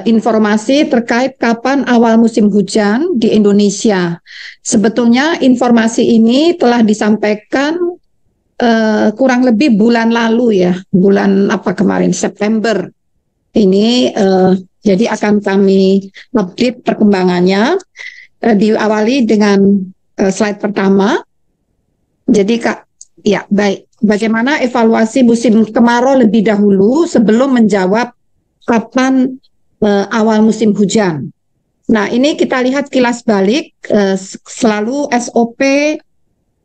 informasi terkait kapan awal musim hujan di Indonesia. Sebetulnya informasi ini telah disampaikan kurang lebih bulan lalu ya, bulan apa kemarin, September. Ini jadi akan kami update perkembangannya. Diawali dengan slide pertama. Jadi Kak, ya baik. Bagaimana evaluasi musim kemarau lebih dahulu sebelum menjawab kapan awal musim hujan. Nah, ini kita lihat kilas balik, selalu SOP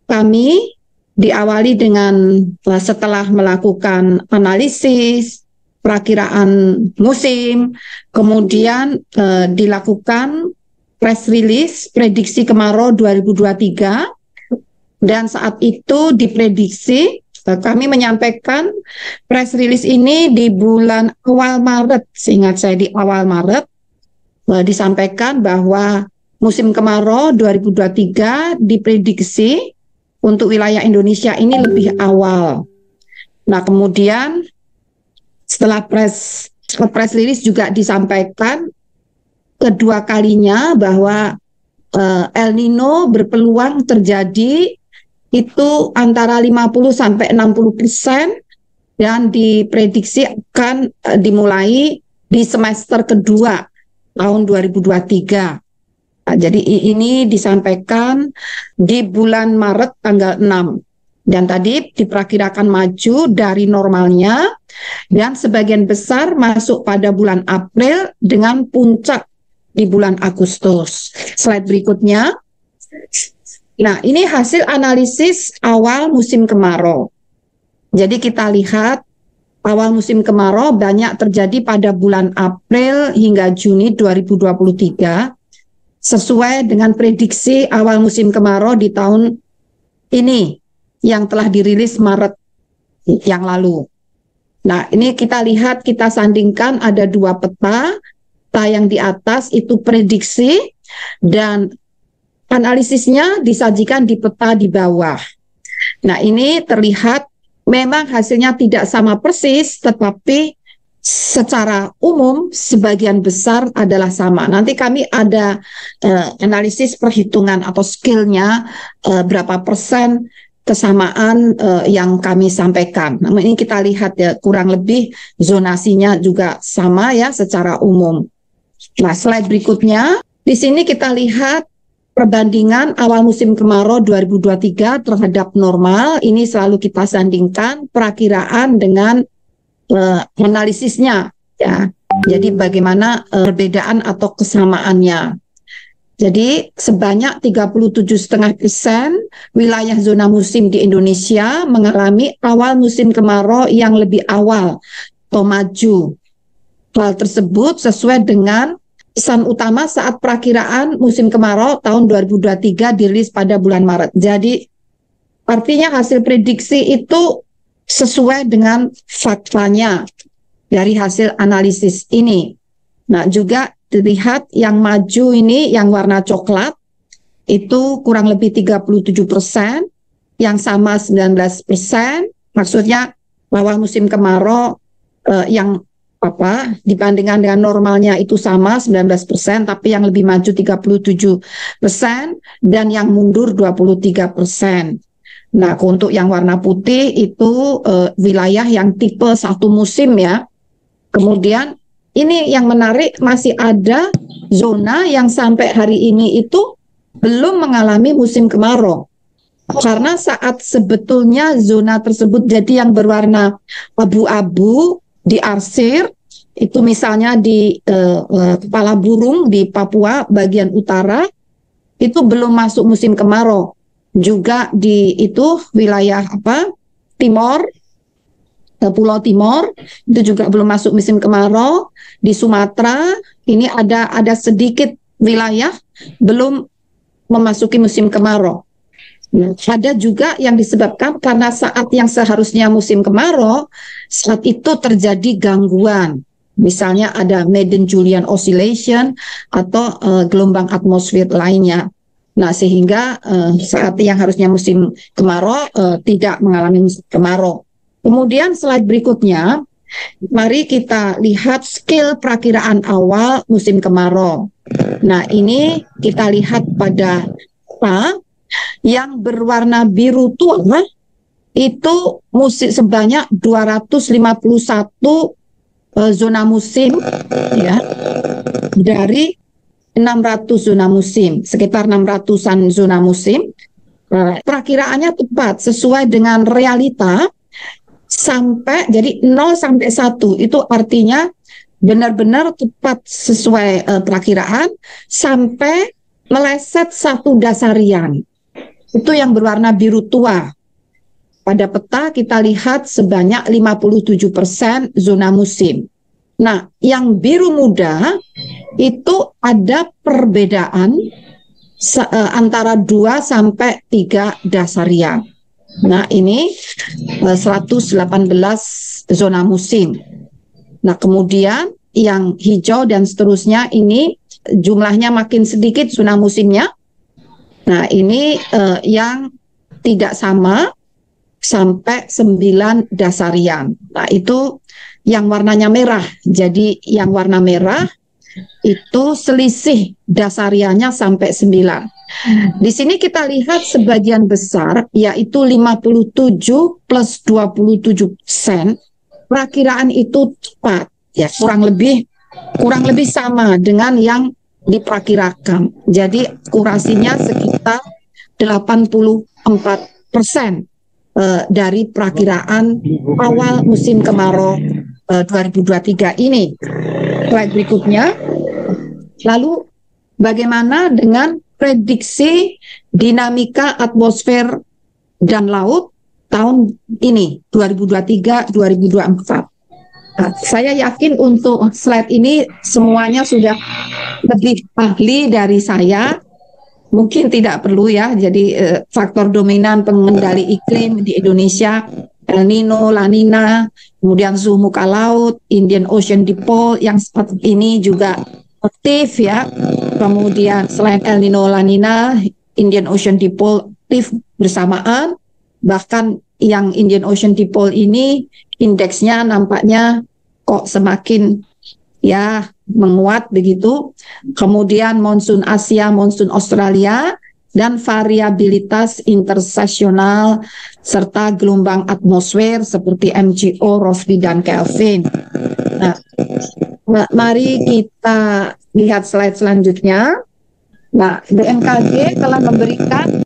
kami diawali dengan setelah melakukan analisis, perakiraan musim, kemudian dilakukan press release prediksi kemarau 2023, dan saat itu diprediksi kami menyampaikan press release ini di bulan awal Maret, seingat saya di awal Maret, disampaikan bahwa musim kemarau 2023 diprediksi untuk wilayah Indonesia ini lebih awal. Nah, kemudian setelah press release juga disampaikan kedua kalinya bahwa El Nino berpeluang terjadi itu antara 50 sampai 60% dan diprediksi akan dimulai di semester kedua tahun 2023. Nah, jadi ini disampaikan di bulan Maret tanggal 6. Dan tadi diperkirakan maju dari normalnya dan sebagian besar masuk pada bulan April dengan puncak di bulan Agustus. Slide berikutnya. Nah, ini hasil analisis awal musim kemarau. Jadi kita lihat awal musim kemarau banyak terjadi pada bulan April hingga Juni 2023 sesuai dengan prediksi awal musim kemarau di tahun ini yang telah dirilis Maret yang lalu. Nah, ini kita lihat, kita sandingkan ada dua peta. Peta yang di atas itu prediksi dan analisisnya disajikan di peta di bawah. Nah, ini terlihat memang hasilnya tidak sama persis, tetapi secara umum sebagian besar adalah sama. Nanti kami ada analisis perhitungan atau skillnya berapa persen kesamaan yang kami sampaikan. Nah, ini kita lihat ya, kurang lebih zonasinya juga sama ya secara umum. Nah, slide berikutnya, di sini kita lihat perbandingan awal musim kemarau 2023 terhadap normal. Ini selalu kita sandingkan perakiraan dengan analisisnya ya. Jadi bagaimana perbedaan atau kesamaannya. Jadi sebanyak 37,5% wilayah zona musim di Indonesia mengalami awal musim kemarau yang lebih awal atau maju. Hal tersebut sesuai dengan pesan utama saat perakiraan musim kemarau tahun 2023 dirilis pada bulan Maret. Jadi artinya hasil prediksi itu sesuai dengan faktanya dari hasil analisis ini. Nah, juga dilihat yang maju ini yang warna coklat itu kurang lebih 37%, yang sama 19%. Maksudnya awal musim kemarau yang dibandingkan dengan normalnya itu sama 19%, tapi yang lebih maju 37% dan yang mundur 23%. Nah, untuk yang warna putih itu wilayah yang tipe satu musim ya. Kemudian ini yang menarik, masih ada zona yang sampai hari ini itu belum mengalami musim kemarau. Karena saat sebetulnya zona tersebut jadi yang berwarna abu-abu, diarsir, itu misalnya di Kepala Burung di Papua bagian utara, itu belum masuk musim kemarau. Juga di itu wilayah Timor, Pulau Timor, itu juga belum masuk musim kemarau. Di Sumatera, ini ada sedikit wilayah belum memasuki musim kemarau. Ada juga yang disebabkan karena saat yang seharusnya musim kemarau, saat itu terjadi gangguan. Misalnya ada Madden-Julian Oscillation atau gelombang atmosfer lainnya. Nah, sehingga saat yang harusnya musim kemarau tidak mengalami musim kemarau. Kemudian slide berikutnya, Mari kita lihat skill perakiraan awal musim kemarau. Nah, ini kita lihat pada peta yang berwarna biru tua itu sebanyak 251 zona musim ya, dari 600 zona musim, sekitar 600-an zona musim. Perakiraannya tepat sesuai dengan realita sampai, jadi 0 sampai 1 itu artinya benar-benar tepat sesuai perakiraan sampai meleset 1 dasarian. Itu yang berwarna biru tua. Pada peta kita lihat sebanyak 57% zona musim. Nah, yang biru muda itu ada perbedaan antara 2 sampai 3 dasarian. Nah, ini 118 zona musim. Nah, kemudian yang hijau dan seterusnya ini jumlahnya makin sedikit zona musimnya. Nah, ini yang tidak sama sampai 9 dasarian. Nah, itu yang warnanya merah. Jadi yang warna merah itu selisih dasariannya sampai 9. Di sini kita lihat sebagian besar, yaitu 57 plus 27%. Perakiraan itu tepat, ya kurang lebih sama dengan yang diperkirakan. Jadi akurasinya sekitar 84% dari perakiraan awal musim kemarau 2023 ini. Slide berikutnya. Lalu bagaimana dengan prediksi dinamika atmosfer dan laut tahun ini 2023-2024? Nah, saya yakin untuk slide ini semuanya sudah lebih ahli dari saya. Mungkin tidak perlu ya, jadi faktor dominan pengendali iklim di Indonesia, El Nino, La Nina, kemudian suhu muka laut, Indian Ocean Dipole yang saat ini juga aktif ya, kemudian selain El Nino, La Nina, Indian Ocean Dipole aktif bersamaan, bahkan yang Indian Ocean Dipole ini indeksnya nampaknya kok semakin ya menguat begitu. Kemudian monsun Asia, monsun Australia, dan variabilitas intersesional serta gelombang atmosfer seperti MCO, Rossby, dan Kelvin. Nah, mari kita lihat slide selanjutnya. Nah, BMKG telah memberikan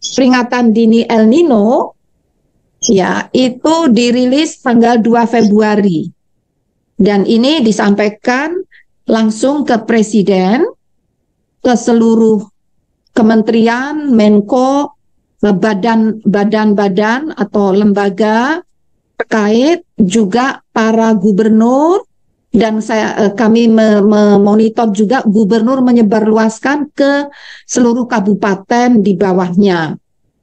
peringatan dini El Nino, ya, itu dirilis tanggal 2 Februari. Dan ini disampaikan langsung ke Presiden, ke seluruh kementerian, Menko, badan-badan atau lembaga terkait, juga para gubernur, dan kami memonitor juga gubernur menyebarluaskan ke seluruh kabupaten di bawahnya,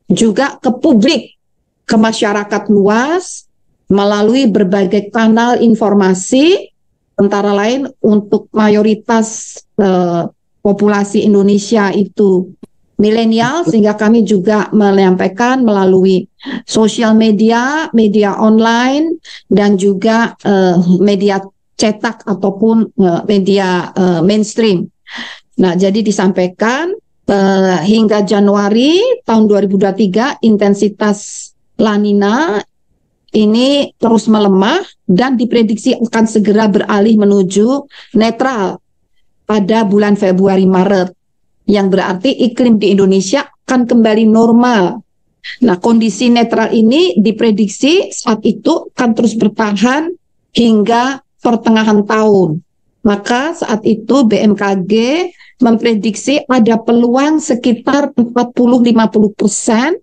juga ke publik, ke masyarakat luas, melalui berbagai kanal informasi, antara lain untuk mayoritas populasi Indonesia itu milenial, sehingga kami juga menyampaikan melalui sosial media, media online, dan juga media cetak ataupun media mainstream. Nah, jadi disampaikan hingga Januari tahun 2023 intensitas La Nina ini terus melemah dan diprediksi akan segera beralih menuju netral pada bulan Februari-Maret, yang berarti iklim di Indonesia akan kembali normal. Nah, kondisi netral ini diprediksi saat itu akan terus bertahan hingga pertengahan tahun. Maka saat itu BMKG memprediksi ada peluang sekitar 40-50%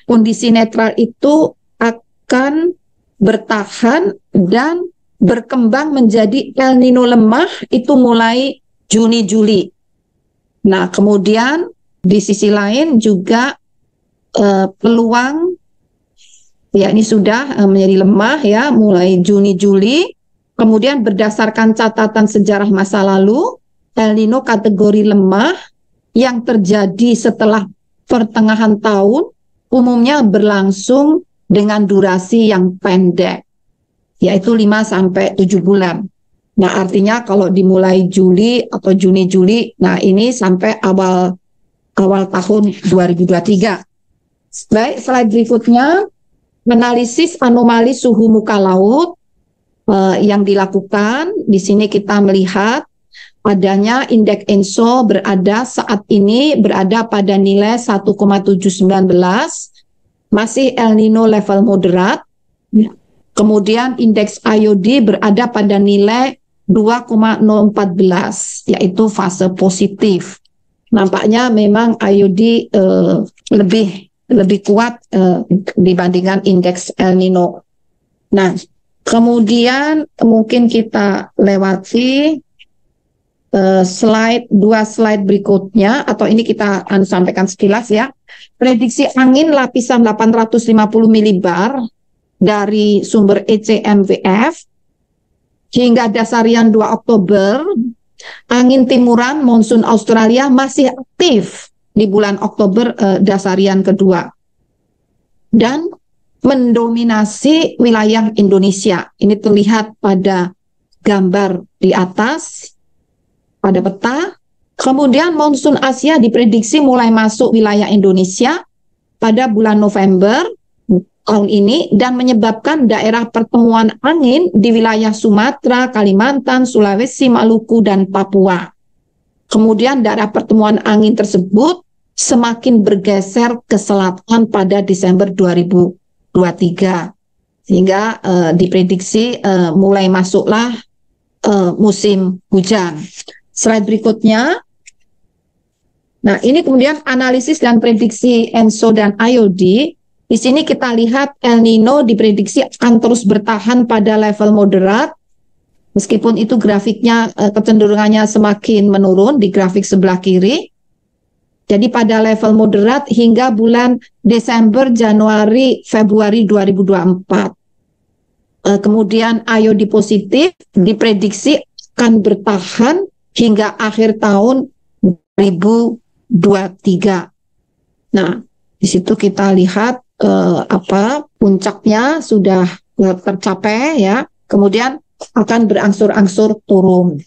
kondisi netral itu akan bertahan dan berkembang menjadi El Nino lemah itu mulai Juni-Juli. Nah, kemudian di sisi lain juga peluang ya ini sudah menjadi lemah ya mulai Juni-Juli. Kemudian berdasarkan catatan sejarah masa lalu, El Nino kategori lemah yang terjadi setelah pertengahan tahun umumnya berlangsung dengan durasi yang pendek. yaitu 5 sampai 7 bulan. Nah, artinya kalau dimulai Juli atau Juni-Juli, nah ini sampai awal tahun 2023. Baik, slide berikutnya, analisis anomali suhu muka laut yang dilakukan. Di sini kita melihat adanya indeks ENSO saat ini berada pada nilai 1,719, masih El Nino level moderat. Kemudian indeks IOD berada pada nilai 2,014, yaitu fase positif. Nampaknya memang IOD lebih kuat dibandingkan indeks El Nino. Nah, kemudian mungkin kita lewati dua slide berikutnya, atau ini kita sampaikan sekilas ya. Prediksi angin lapisan 850 milibar dari sumber ECMWF hingga dasarian 2 Oktober, angin timuran monsun Australia masih aktif di bulan Oktober dasarian kedua dan mendominasi wilayah Indonesia. Ini terlihat pada gambar di atas pada peta. Kemudian monsun Asia diprediksi mulai masuk wilayah Indonesia pada bulan November tahun ini dan menyebabkan daerah pertemuan angin di wilayah Sumatera, Kalimantan, Sulawesi, Maluku, dan Papua. Kemudian daerah pertemuan angin tersebut semakin bergeser ke selatan pada Desember 2023. Sehingga diprediksi mulai masuklah musim hujan. Slide berikutnya. Nah, ini kemudian analisis dan prediksi ENSO dan IOD. Di sini kita lihat El Nino diprediksi akan terus bertahan pada level moderat. Meskipun itu grafiknya kecenderungannya semakin menurun di grafik sebelah kiri. Jadi pada level moderat hingga bulan Desember, Januari, Februari 2024. Kemudian IOD positif diprediksi akan bertahan hingga akhir tahun 2023. Nah, di situ kita lihat puncaknya sudah tercapai ya. Kemudian akan berangsur-angsur turun.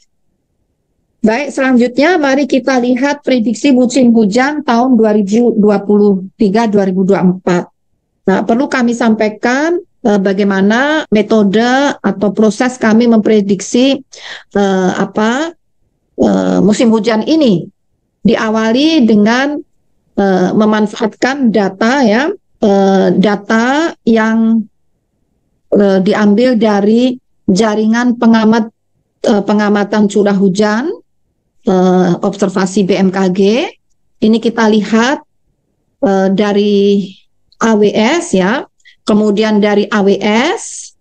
Baik, selanjutnya mari kita lihat prediksi musim hujan tahun 2023-2024. Nah, perlu kami sampaikan bagaimana metode atau proses kami memprediksi musim hujan ini. Diawali dengan memanfaatkan data ya, data yang diambil dari jaringan pengamatan curah hujan observasi BMKG. Ini kita lihat dari AWS ya, kemudian dari AWS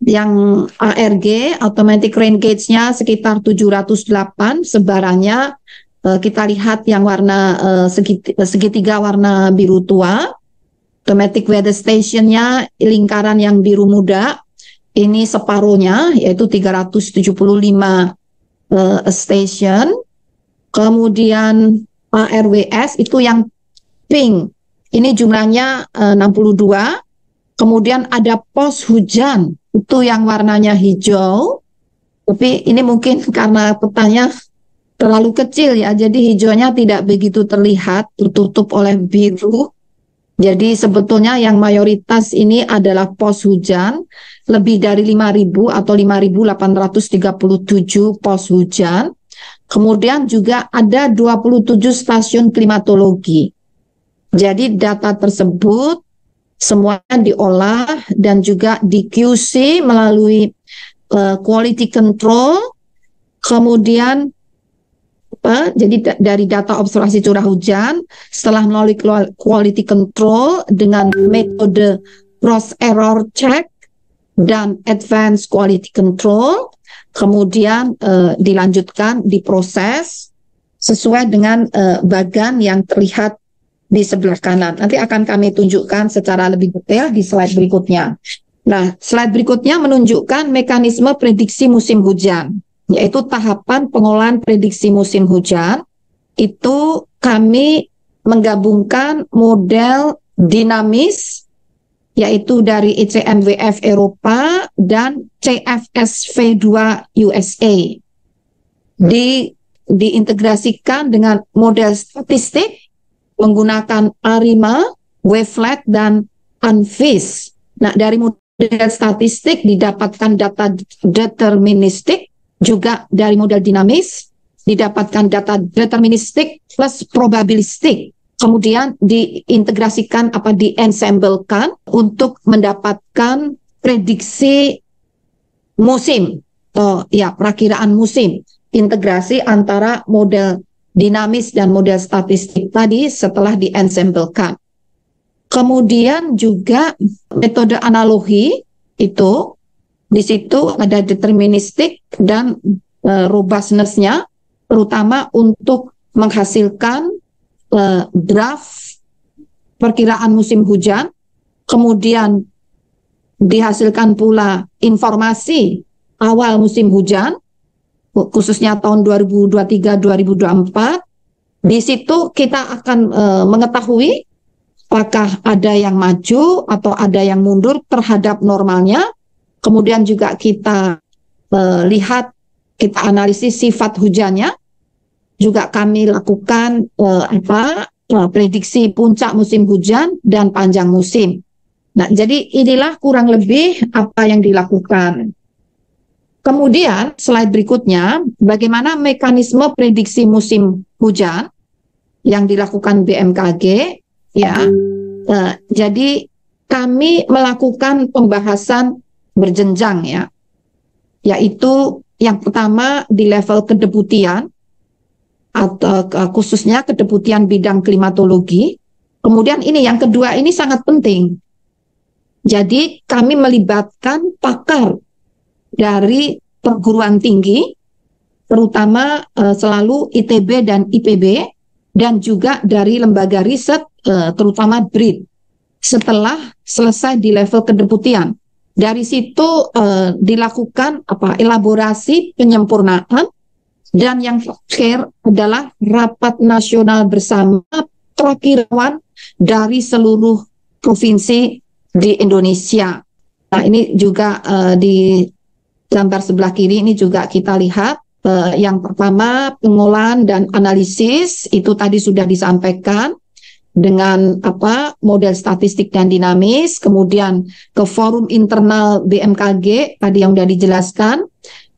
yang ARG automatic rain gauge-nya sekitar 708 sebarannya. Kita lihat yang warna segitiga warna biru tua, automatic weather station-nya lingkaran yang biru muda, ini separuhnya yaitu 375 station. Kemudian ARWS itu yang pink, ini jumlahnya 62. Kemudian ada pos hujan, itu yang warnanya hijau, tapi ini mungkin karena petanya terlalu kecil ya, jadi hijaunya tidak begitu terlihat, tertutup oleh biru. Jadi sebetulnya yang mayoritas ini adalah pos hujan, lebih dari 5.000 atau 5.837 pos hujan. Kemudian juga ada 27 stasiun klimatologi. Jadi data tersebut semuanya diolah dan juga di QC melalui quality control. Kemudian jadi dari data observasi curah hujan setelah melalui quality control dengan metode cross error check dan advanced quality control, kemudian dilanjutkan diproses sesuai dengan bagan yang terlihat di sebelah kanan. Nanti akan kami tunjukkan secara lebih detail di slide berikutnya. Nah, slide berikutnya menunjukkan mekanisme prediksi musim hujan, yaitu tahapan pengolahan prediksi musim hujan. Itu kami menggabungkan model dinamis yaitu dari ICMWF Eropa dan CFSV2 USA. Diintegrasikan dengan model statistik menggunakan ARIMA, Wavelet, dan UNFIS. Nah, dari model statistik didapatkan data deterministik, juga dari model dinamis didapatkan data deterministik plus probabilistik. Kemudian diintegrasikan diensemblekan untuk mendapatkan prediksi musim, perakiraan musim. Integrasi antara model dinamis dan model statistik tadi setelah diensemblekan. Kemudian juga metode analogi itu di situ ada deterministik dan robustness-nya, terutama untuk menghasilkan draft perkiraan musim hujan, kemudian dihasilkan pula informasi awal musim hujan, khususnya tahun 2023-2024. Di situ kita akan mengetahui apakah ada yang maju atau ada yang mundur terhadap normalnya. Kemudian juga kita lihat, kita analisis sifat hujannya. Juga kami lakukan prediksi puncak musim hujan dan panjang musim. Nah, jadi inilah kurang lebih apa yang dilakukan. Kemudian slide berikutnya, bagaimana mekanisme prediksi musim hujan yang dilakukan BMKG. Jadi kami melakukan pembahasan berjenjang yaitu yang pertama di level kedeputian atau khususnya kedeputian bidang klimatologi. Kemudian ini yang kedua ini sangat penting. Jadi kami melibatkan pakar dari perguruan tinggi, terutama selalu ITB dan IPB, dan juga dari lembaga riset, terutama BRID, setelah selesai di level kedeputian. Dari situ dilakukan elaborasi penyempurnaan, dan yang terakhir adalah rapat nasional bersama perakirawan dari seluruh provinsi di Indonesia. Nah, ini juga di gambar sebelah kiri ini juga kita lihat. Yang pertama, pengolahan dan analisis itu tadi sudah disampaikan dengan model statistik dan dinamis. Kemudian ke forum internal BMKG tadi yang sudah dijelaskan,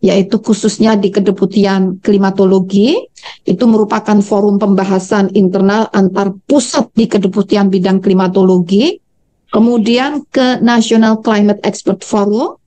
yaitu khususnya di kedeputian klimatologi. Itu merupakan forum pembahasan internal antar pusat di kedeputian bidang klimatologi. Kemudian ke National Climate Expert Forum,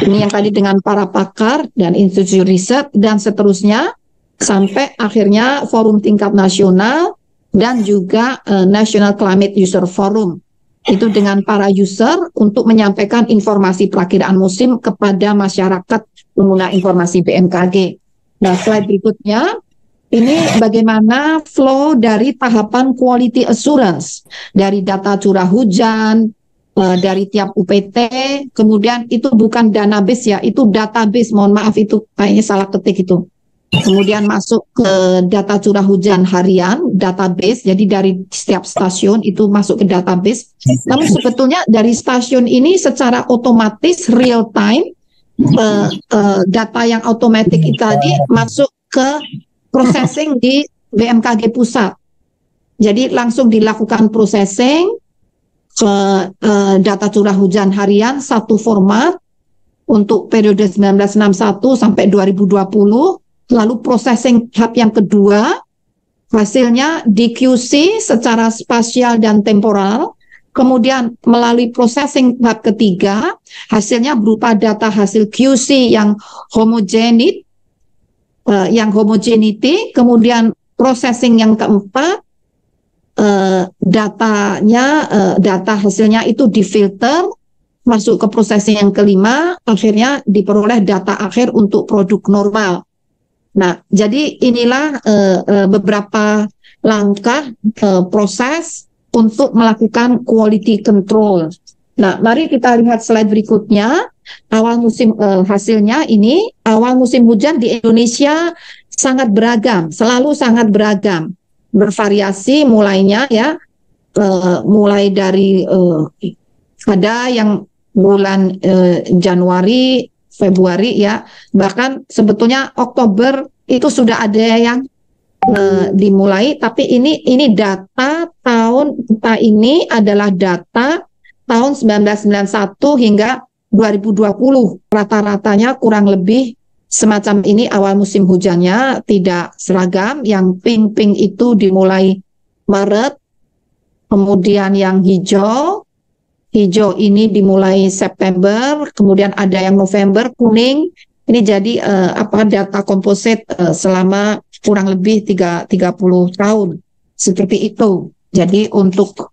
ini yang tadi dengan para pakar dan institusi riset dan seterusnya, sampai akhirnya forum tingkat nasional dan juga National Climate User Forum. Itu dengan para user untuk menyampaikan informasi perakiraan musim kepada masyarakat pengguna informasi BMKG. Nah, slide berikutnya, ini bagaimana flow dari tahapan quality assurance, dari data curah hujan, dari tiap UPT, kemudian itu bukan database itu database, mohon maaf itu kayaknya salah ketik itu. Kemudian masuk ke data curah hujan harian, database, jadi dari setiap stasiun itu masuk ke database. Namun sebetulnya dari stasiun ini secara otomatis real time, data yang otomatis tadi masuk ke processing di BMKG pusat. Jadi langsung dilakukan processing ke data curah hujan harian satu format untuk periode 1961 sampai 2020, lalu processing tahap yang kedua, hasilnya di QC secara spasial dan temporal, kemudian melalui processing tahap ketiga, hasilnya berupa data hasil QC yang homogenity, kemudian processing yang keempat, data hasilnya itu difilter masuk ke processing yang kelima, akhirnya diperoleh data akhir untuk produk normal. Nah, jadi inilah beberapa langkah proses untuk melakukan quality control. Nah, mari kita lihat slide berikutnya. Awal musim hasilnya ini, awal musim hujan di Indonesia sangat beragam, selalu sangat beragam. Bervariasi mulainya mulai dari Ada yang bulan Januari, Februari ya, bahkan sebetulnya Oktober itu sudah ada yang dimulai, tapi ini data tahun kita ini adalah data tahun 1991 hingga 2020. Rata-ratanya kurang lebih semacam ini awal musim hujannya tidak seragam. Yang pink-pink itu dimulai Maret, kemudian yang hijau ini dimulai September, kemudian ada yang November, kuning. Ini jadi data komposit selama kurang lebih 30 tahun. Seperti itu. Jadi untuk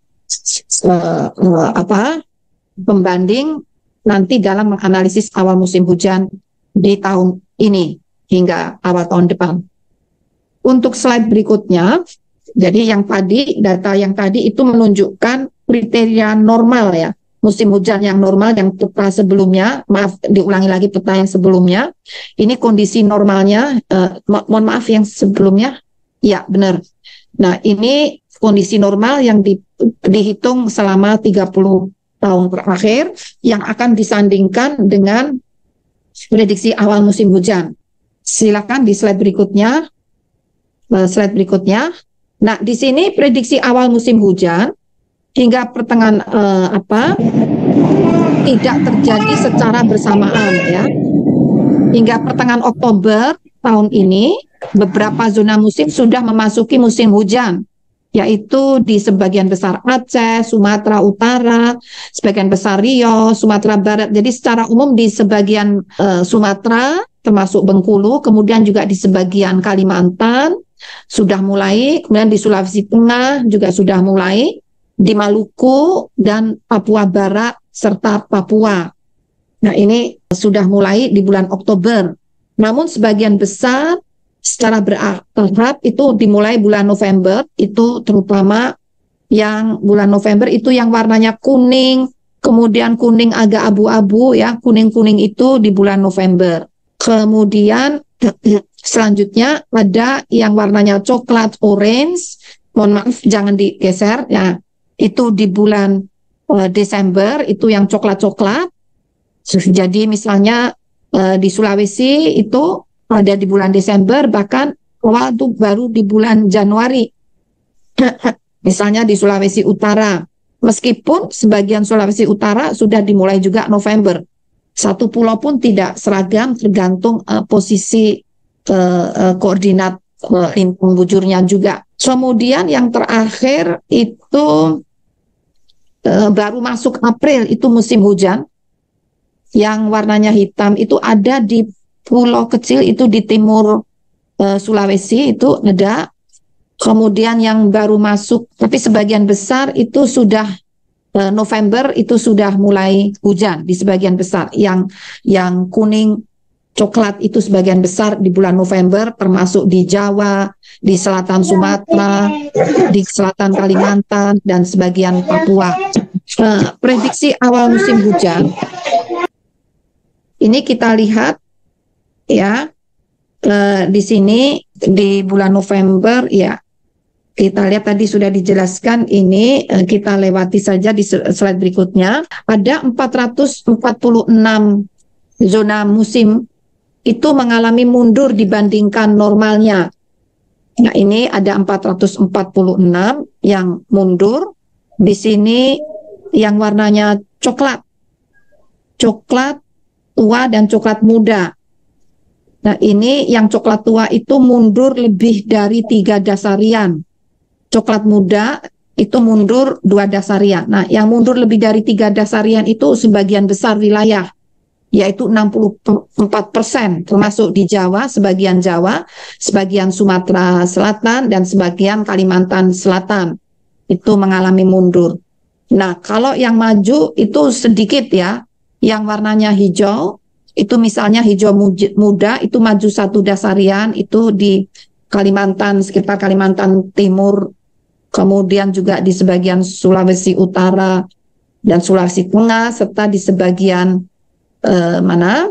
pembanding nanti dalam menganalisis awal musim hujan di tahun ini hingga awal tahun depan. Untuk slide berikutnya, jadi data yang tadi itu menunjukkan kriteria normal ya, musim hujan yang normal yang peta sebelumnya, maaf diulangi lagi peta yang sebelumnya, ini kondisi normalnya, mohon maaf yang sebelumnya, ya benar. Nah ini kondisi normal yang dihitung selama 30 tahun terakhir yang akan disandingkan dengan prediksi awal musim hujan. Silakan di slide berikutnya. Nah, di sini prediksi awal musim hujan hingga pertengahan tidak terjadi secara bersamaan ya. Hingga pertengahan Oktober tahun ini, beberapa zona musim sudah memasuki musim hujan, yaitu di sebagian besar Aceh, Sumatera Utara, sebagian besar Riau, Sumatera Barat. Jadi secara umum di sebagian Sumatera, termasuk Bengkulu, kemudian juga di sebagian Kalimantan, sudah mulai, kemudian di Sulawesi Tengah juga sudah mulai, di Maluku dan Papua Barat serta Papua. Nah ini sudah mulai di bulan Oktober. Namun sebagian besar secara bertahap itu dimulai bulan November, itu terutama yang bulan November itu yang warnanya kuning, kemudian kuning agak abu-abu ya, kuning-kuning itu di bulan November. Kemudian selanjutnya ada yang warnanya coklat orange, mohon maaf jangan digeser ya, itu di bulan Desember itu yang coklat-coklat. Jadi misalnya di Sulawesi itu ada di bulan Desember, bahkan awal itu baru di bulan Januari. Misalnya di Sulawesi Utara, meskipun sebagian Sulawesi Utara sudah dimulai juga November. Satu pulau pun tidak seragam, tergantung posisi koordinat lintang bujurnya juga. Kemudian yang terakhir itu baru masuk April, itu musim hujan. Yang warnanya hitam itu ada di pulau kecil itu di timur Sulawesi itu ada. Kemudian yang baru masuk, tapi sebagian besar itu sudah November itu sudah mulai hujan di sebagian besar. Yang kuning coklat itu sebagian besar di bulan November, termasuk di Jawa, di selatan Sumatera, di selatan Kalimantan, dan sebagian Papua. Prediksi awal musim hujan ini kita lihat ya, di sini di bulan November ya, kita lihat tadi sudah dijelaskan, ini kita lewati saja di slide berikutnya. Ada 446 zona musim itu mengalami mundur dibandingkan normalnya. Nah ini ada 446 yang mundur. Di sini yang warnanya coklat tua dan coklat muda. Nah ini yang coklat tua itu mundur lebih dari 3 dasarian. Coklat muda itu mundur 2 dasarian. Nah yang mundur lebih dari 3 dasarian itu sebagian besar wilayah, yaitu 64%, termasuk di Jawa, sebagian Sumatera Selatan, dan sebagian Kalimantan Selatan. Itu mengalami mundur. Nah kalau yang maju itu sedikit ya, yang warnanya hijau, itu misalnya hijau muda, itu maju 1 dasarian, itu di Kalimantan, sekitar Kalimantan Timur, kemudian juga di sebagian Sulawesi Utara dan Sulawesi Tengah, serta di sebagian mana?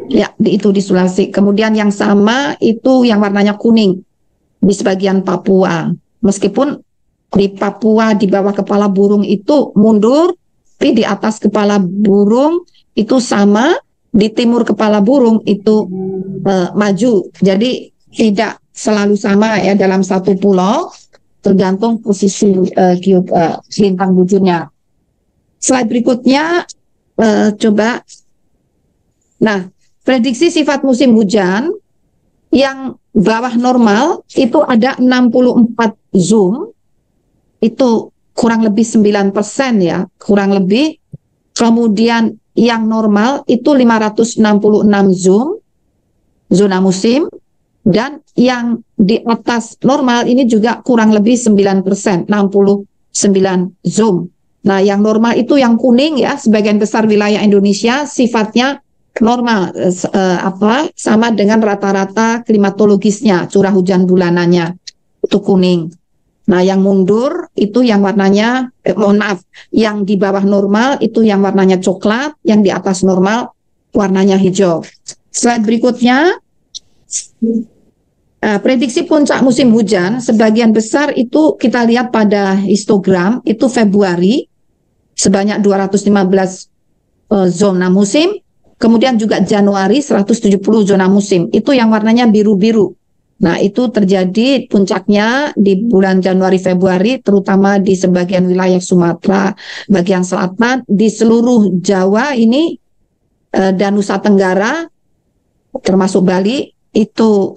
Ya, itu di Sulawesi. Kemudian yang sama itu yang warnanya kuning di sebagian Papua. Meskipun di Papua di bawah kepala burung itu mundur, tapi di atas kepala burung itu sama, di timur kepala burung itu maju. Jadi tidak selalu sama ya dalam satu pulau, tergantung posisi bintang bujurnya. Slide berikutnya, coba. Nah, prediksi sifat musim hujan yang bawah normal itu ada 64 zoom, itu kurang lebih 9% ya, kurang lebih. Kemudian yang normal itu 566 zoom, zona musim, dan yang di atas normal ini juga kurang lebih 9%, 69 zoom. Nah, yang normal itu yang kuning ya, sebagian besar wilayah Indonesia sifatnya normal, sama dengan rata-rata klimatologisnya, curah hujan bulanannya itu kuning. Nah, yang mundur itu yang warnanya, yang di bawah normal itu yang warnanya coklat, yang di atas normal warnanya hijau. Slide berikutnya, prediksi puncak musim hujan sebagian besar itu kita lihat pada histogram, itu Februari sebanyak 215 zona musim, kemudian juga Januari 170 zona musim, itu yang warnanya biru-biru. Nah, itu terjadi puncaknya di bulan Januari Februari, terutama di sebagian wilayah Sumatera bagian selatan, di seluruh Jawa ini dan Nusa Tenggara termasuk Bali itu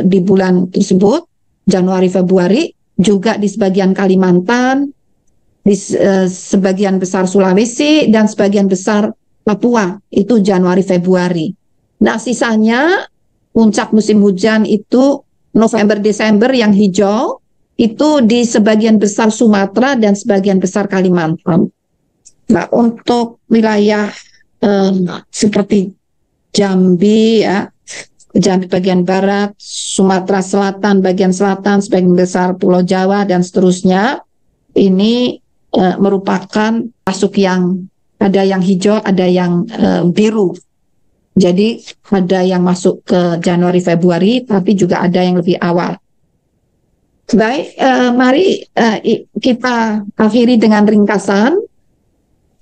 di bulan tersebut Januari Februari, juga di sebagian Kalimantan, di sebagian besar Sulawesi dan sebagian besar Papua itu Januari Februari. Nah, sisanya puncak musim hujan itu November Desember yang hijau itu di sebagian besar Sumatera dan sebagian besar Kalimantan. Nah, untuk wilayah seperti Jambi ya, Jambi bagian barat, Sumatera Selatan bagian selatan, sebagian besar Pulau Jawa dan seterusnya, ini merupakan masuk yang ada yang hijau, ada yang biru. Jadi ada yang masuk ke Januari Februari, tapi juga ada yang lebih awal. Baik, mari kita akhiri dengan ringkasan.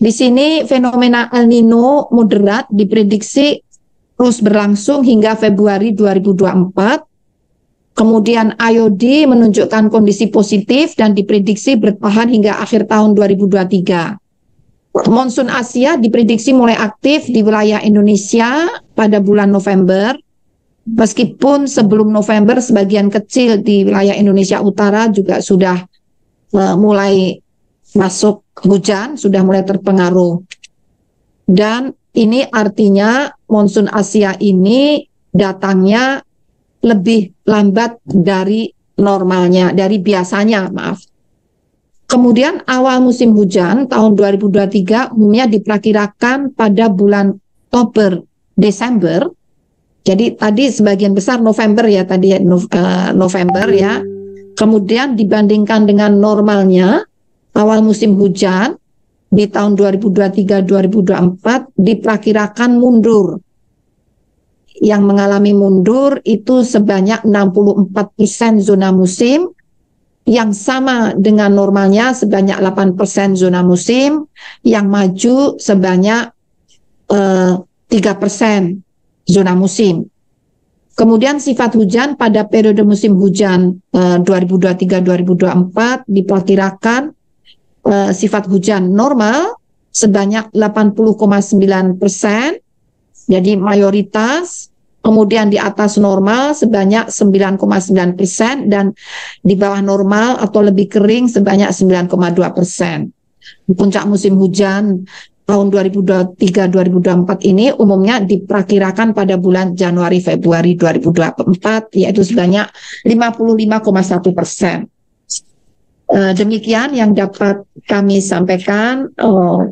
Di sini fenomena El Nino moderat diprediksi terus berlangsung hingga Februari 2024. Kemudian IOD menunjukkan kondisi positif dan diprediksi bertahan hingga akhir tahun 2023. Monsun Asia diprediksi mulai aktif di wilayah Indonesia pada bulan November. Meskipun sebelum November sebagian kecil di wilayah Indonesia Utara juga sudah mulai masuk hujan, sudah mulai terpengaruh. Dan ini artinya monsun Asia ini datangnya lebih lambat dari normalnya, dari biasanya, maaf. Kemudian awal musim hujan tahun 2023 umumnya diperkirakan pada bulan Oktober, Desember. Jadi tadi sebagian besar November ya, tadi November ya. Kemudian dibandingkan dengan normalnya awal musim hujan di tahun 2023-2024 diperkirakan mundur. Yang mengalami mundur itu sebanyak 64% zona musim, yang sama dengan normalnya sebanyak 8% zona musim, yang maju sebanyak 3% zona musim. Kemudian sifat hujan pada periode musim hujan 2023-2024 diperkirakan sifat hujan normal sebanyak 80,9%, jadi mayoritas. Kemudian di atas normal sebanyak 9,9% dan di bawah normal atau lebih kering sebanyak 9,2%. Puncak musim hujan tahun 2023-2024 ini umumnya diperkirakan pada bulan Januari Februari 2024, yaitu sebanyak 55,1%. Demikian yang dapat kami sampaikan.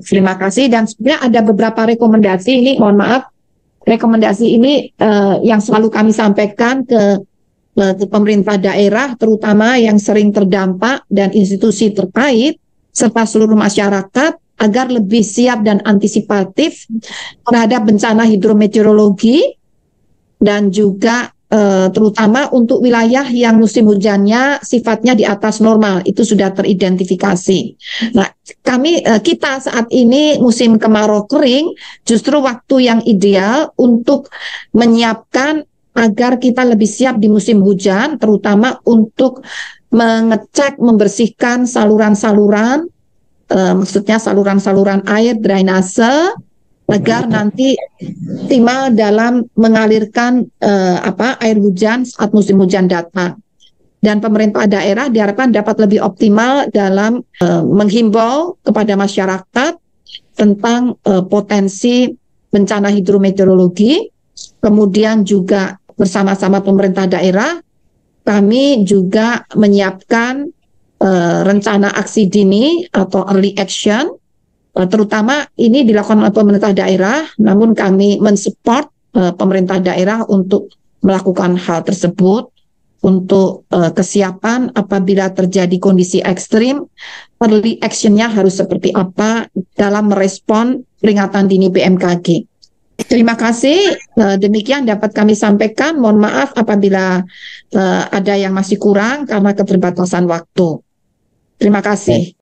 Terima kasih, dan sebenarnya ada beberapa rekomendasi ini, mohon maaf. Rekomendasi ini yang selalu kami sampaikan ke pemerintah daerah, terutama yang sering terdampak dan institusi terkait, serta seluruh masyarakat, agar lebih siap dan antisipatif terhadap bencana hidrometeorologi dan juga terutama untuk wilayah yang musim hujannya sifatnya di atas normal, itu sudah teridentifikasi. Nah, kita saat ini musim kemarau kering, justru waktu yang ideal untuk menyiapkan agar kita lebih siap di musim hujan, terutama untuk mengecek, membersihkan saluran-saluran, maksudnya saluran-saluran air drainase, agar nanti optimal dalam mengalirkan air hujan saat musim hujan datang. Dan pemerintah daerah diharapkan dapat lebih optimal dalam menghimbau kepada masyarakat tentang potensi bencana hidrometeorologi. Kemudian juga bersama-sama pemerintah daerah, kami juga menyiapkan rencana aksi dini atau early action. Terutama ini dilakukan oleh pemerintah daerah, namun kami mensupport pemerintah daerah untuk melakukan hal tersebut, untuk kesiapan apabila terjadi kondisi ekstrim, early action-nya harus seperti apa dalam merespon peringatan dini BMKG. Terima kasih, demikian dapat kami sampaikan. Mohon maaf apabila ada yang masih kurang karena keterbatasan waktu. Terima kasih.